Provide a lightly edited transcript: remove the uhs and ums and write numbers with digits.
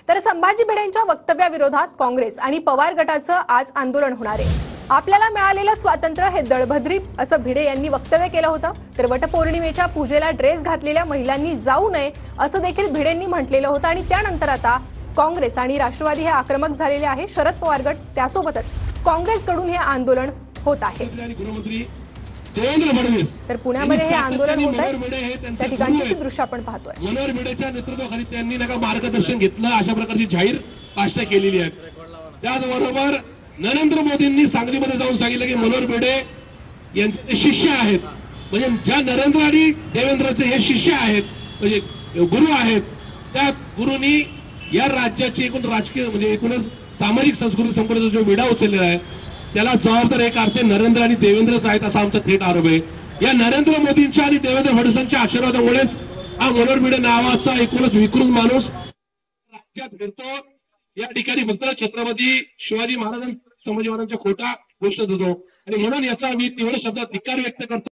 तर संभाजी भिडेंच्या वक्तव्याविरोधात काँग्रेस आणि पवार गटाचं आज आंदोलन होणार आहे। आपल्याला मिळालेलं स्वातंत्र्य हे दळभद्री असं भिडे यांनी वक्तव्य केलं होतं। तर वटपौर्णिमेच्या पूजेला ड्रेस घातलेल्या महिलांनी जाऊ नये असं देखील भिडेंनी म्हटलेलं होतं आणि त्यानंतर आता काँग्रेस आणि राष्ट्रवादी हे आक्रमक झालेले आहे। शरद पवार गट त्यासोबतच काँग्रेसकडून हे आंदोलन होत आहे। देवेंद्र फडणवीस तर पुण्यामध्ये हे आंदोलन होत आहे, त्या ठिकाणची दृश्य आपण पाहतोय। मनोहर भिडेच्या नेतृत्वाखाली त्यांनी मार्गदर्शन घेतलं, अशा प्रकारची जाहीर भाषणे केलेली आहेत। त्याचबरोबर नरेंद्र मोदींनी सांगलीमध्ये जाऊन सांगितलं की मनोहर भिडे यांचे शिष्य आहेत, म्हणजे ज्या नरेंद्र आणि देवेंद्रचे हे शिष्य आहेत, म्हणजे गुरु आहेत, त्या गुरुंनी या राज्याची एकूण राजकीय म्हणजे एकूणच सामाजिक संस्कृती संपर्काचा जो विडा उचललेला आहे त्याला जबाबदार एक अर्थे नरेंद्र आणि देवेंद्रच आहेत असा आमचा थेट आरोप आहे। या नरेंद्र मोदींच्या आणि देवेंद्र फडणवीसांच्या आशीर्वादामुळेच हा मनोहर भिडे नावाचा एकूणच विकृत माणूस राज्यात फिरतो। या ठिकाणी फक्त छत्रपती शिवाजी महाराजांच्या खोटा गोष्ट देतो आणि म्हणून याचा मी तीव्र शब्दात धिक्कार व्यक्त करतो।